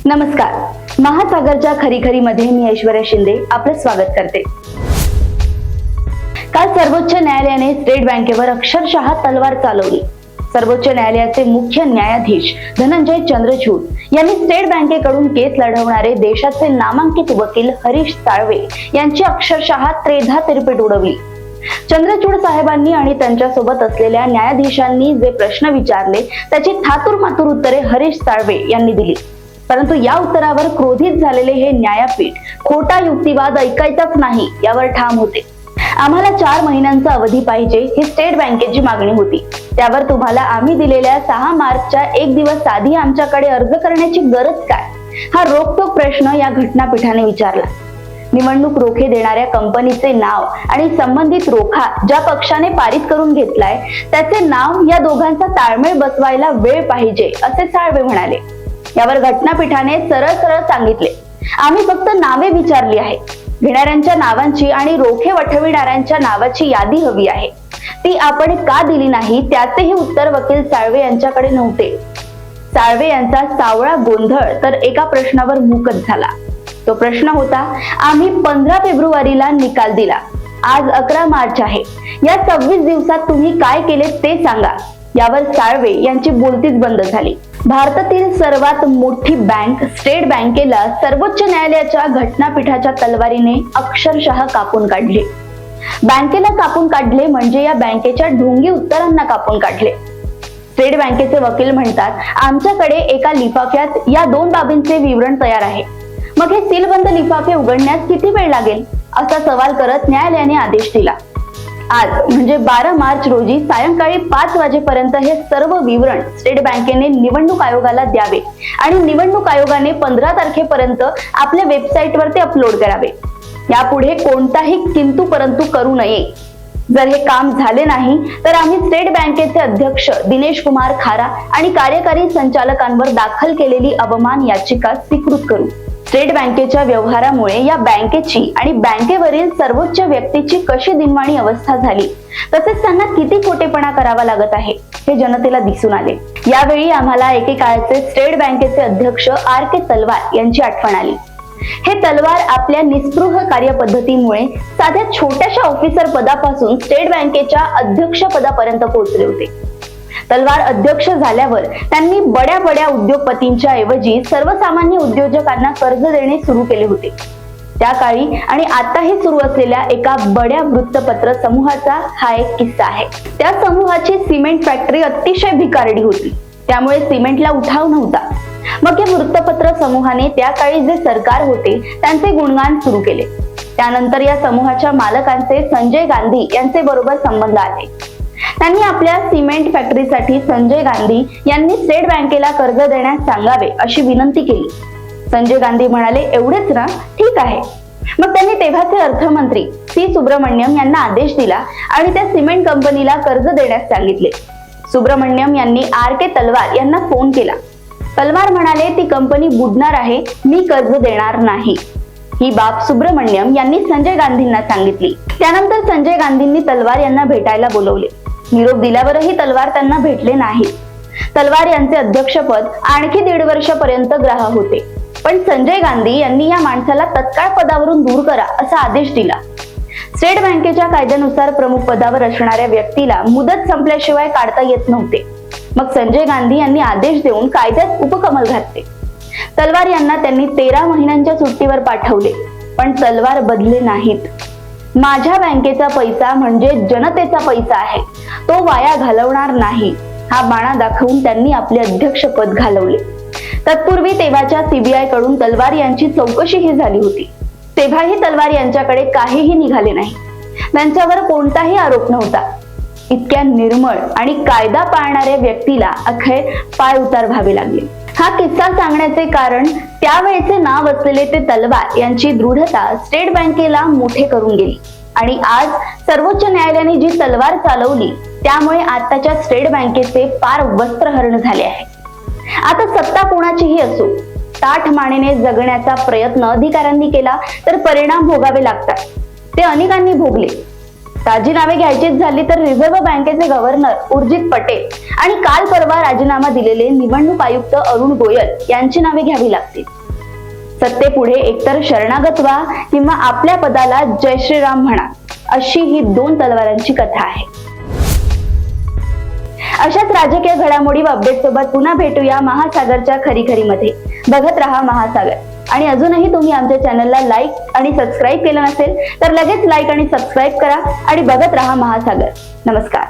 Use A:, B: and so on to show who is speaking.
A: नमस्कार. महासागरच्या खरीखरीमध्ये मी ऐश्वर्या शिंदे आपलं स्वागत करते. काल सर्वोच्च न्यायालयाने स्टेट बँकेवर अक्षरशः तलवार चालवली. सर्वोच्च न्यायालयाचे मुख्य न्यायाधीश धनंजय चंद्रचूड यांनी स्टेट बँकेकडून केस लढवणारे देशाचे नामांकित वकील हरीश साळवे यांची अक्षरशः त्रेधा तिरपीट उडवली. चंद्रचूड साहेबांनी आणि त्यांच्यासोबत असलेल्या न्यायाधीशांनी जे प्रश्न विचारले त्याची थातूर मातूर उत्तरे हरीश साळवे यांनी दिली. परंतु या उत्तरावर क्रोधित झालेले हे न्यायपीठ खोटा युक्तिवाद ऐकायचाच नाही यावर ठाम होते. आम्हाला 4 महिन्यांचा अवधी पाहिजे ही स्टेट बँकेची मागणी होती. त्यावर तुम्हाला आम्ही दिलेल्या 6 मार्चच्या 1 दिवस आधी आमच्याकडे अर्ज करण्याची गरज काय, हा रोखठोक प्रश्न या घटनापीठाने विचारला. निवडणूक रोखे देणाऱ्या कंपनीचे नाव आणि संबंधित रोखा ज्या पक्षाने पारित करून घेतलाय त्याचे नाव या दोघांचा ताळमेळ बसवायला वेळ पाहिजे असे साळवे म्हणाले. यावर घटनापीठाने सरळ सांगितले, आम्ही फक्त नावे विचारली आहे. घेणाऱ्यांच्या नावांची आणि रोखे वठविणाऱ्यांच्या नावाची यादी हवी आहे. ती आपण का दिली नाही त्याचेही उत्तर वकील साळवे यांच्याकडे नव्हते. साळवे यांचा सावळा गोंधळ तर एका प्रश्नावर मूकच झाला. तो प्रश्न होता, आम्ही 15 फेब्रुवारीला निकाल दिला, आज 11 मार्च आहे, या 26 दिवसात तुम्ही काय केले ते सांगा. यावर साळवे यांची बोलतीच बंद झाली. भारतातील सर्वात मोठी बँक स्टेट बँकेला सर्वोच्च न्यायालयाच्या घटनापीठाच्या तलवारीने अक्षरशः कापून काढले. बँकेला कापून काढले म्हणजे या बँकेच्या ढोंगी उत्तरांना कापून काढले. स्टेट बँकेचे वकील म्हणतात, आमच्याकडे एका लिफाफ्यात या 2 बाबींचे विवरण तयार आहे. मग हे सीलबंद लिफाफे उघडण्यास किती वेळ लागेल असा सवाल करत न्यायालयाने आदेश दिला. आज म्हणजे 12 मार्च रोजी सायंकाळी 5 वाजेपर्यंत हे सर्व विवरण स्टेट बँकेने निवडणूक आयोगाला द्यावे आणि निवडणूक आयोगाने 15 तारखेपर्यंत आपल्या वेबसाईटवर ते अपलोड करावे. यापुढे कोणताही किंतु परंतु करू नये. जर हे काम झाले नाही तर आम्ही स्टेट बँकेचे अध्यक्ष दिनेश कुमार खारा आणि कार्यकारी संचालकांवर दाखल केलेली अवमान याचिका स्वीकृत करू. स्टेट बँकेच्या व्यवहारामुळे या बँकेची आणि बँकेवरील सर्वोच्च व्यक्तीची कशी दिनवाणी अवस्था झाली, तसेच त्यांना किती खोटेपणा करावा लागत आहे हे जनतेला दिसून आले. यावेळी आम्हाला एकेकाळचे स्टेट बँकेचे अध्यक्ष RK तलवार यांची आठवण आली. हे तलवार आपल्या निस्पृह कार्यपद्धतीमुळे साध्या छोट्याशा ऑफिसर पदापासून स्टेट बँकेच्या अध्यक्ष पदापर्यंत पोहोचले होते. तलवार अध्यक्ष झाल्यावर त्यांनी बड्या उद्योगपतींच्या ऐवजी सर्वसामान्य उद्योजकांना कर्ज देणे सुरू केले होते. त्या काळी आणि आताही सुरू असलेल्या एका बड्या वृत्तपत्र समूहाचा हा एक किस्सा आहे. त्या समूहाची सिमेंट फॅक्टरी अतिशय भिकारडी होती, त्यामुळे सिमेंटला उठाव नव्हता. मग या वृत्तपत्र समूहाने त्या काळी जे सरकार होते त्यांचे गुणगान सुरू केले. त्यानंतर या समूहाच्या मालकांचे संजय गांधी यांचे बरोबर संबंध आले. त्यांनी आपल्या सिमेंट फॅक्टरीसाठी संजय गांधी यांनी स्टेट बँकेला कर्ज देण्यास सांगावे अशी विनंती केली. संजय गांधी म्हणाले, एवढेच ना, ठीक आहे. मग त्यांनी तेव्हाचे अर्थमंत्री C. सुब्रमण्यम यांना आदेश दिला आणि त्या सिमेंट कंपनीला कर्ज देण्यास सांगितले. सुब्रमण्यम यांनी RK तलवार यांना फोन केला. तलवार म्हणाले, ती कंपनी बुडणार आहे, मी कर्ज देणार नाही. ही बाब सुब्रमण्यम यांनी संजय गांधींना सांगितली. त्यानंतर संजय गांधींनी तलवार यांना भेटायला बोलवले. निरोप दिल्यावरही तलवार त्यांना भेटले नाही. तलवार यांचे अध्यक्षपद आणखी 1.5 वर्षापर्यंत ग्राह्य होते. पण संजय गांधी यांनी या माणसाला तत्काळ पदावरून दूर करा असा आदेश दिला. स्टेट बँकेच्या कायद्यानुसार प्रमुख पदावर असणाऱ्या व्यक्तीला मुदत संपल्याशिवाय काढता येत नव्हते. मग संजय गांधी यांनी आदेश देऊन कायद्यात उपकमल घातले. तलवार यांना त्यांनी 13 महिन्यांच्या सुट्टीवर पाठवले. पण तलवार बदले नाहीत. माझ्या बँकेचा पैसा म्हणजे जनतेचा पैसा आहे, तो वाया घालवणार नाही हा बाणा दाखवून त्यांनी आपले अध्यक्षपद घालवले. तत्पूर्वी तेव्हाच्या CBI कडून तलवार यांची चौकशीही झाली होती. तेव्हाही तलवार यांच्याकडे काहीही निघाले नाही. त्यांच्यावर कोणताही आरोप नव्हता. इतक्या निर्मळ आणि कायदा पाळणाऱ्या व्यक्तीला अखेर पाय उतार व्हावे लागले. हा किस्सा सांगण्याचे कारण त्यावेळेचे नाव असलेले ते तलवार यांची दृढता स्टेट बँकेला मोठे करून गेली आणि आज सर्वोच्च न्यायालयाने जी तलवार चालवली त्यामुळे आताच्या स्टेट बँकेचे फार वस्त्रहरण झाले आहे. आता सत्ता कोणाचीही असो, ताठ मानेने जगण्याचा प्रयत्न अधिकाऱ्यांनी केला तर परिणाम भोगावे लागतात. ते अनेकांनी भोगले. राजीनामे घ्यायचीच झाली तर रिझर्व्ह बँकेचे गव्हर्नर उर्जित पटेल आणि काल परवा राजीनामा दिलेले निवडणूक आयुक्त अरुण गोयल यांची नावे घ्यावी लागतील. सत्तेपुढे एकतर शरणागत व्हा किंवा आपल्या पदाला जय श्रीराम म्हणा, अशी ही दोन तलवारांची कथा आहे. अशाच राजकीय घडामोडी व अपडेट सोबत पुन्हा भेटूया महासागरच्या खरीखरीमध्ये. बघत रहा महासागर. आणि अजूनही तुम्ही आमच्या चॅनलला लाईक आणि सबस्क्राईब केलं नसेल तर लगेच लाईक आणि सबस्क्राईब करा आणि बघत रहा महासागर. नमस्कार.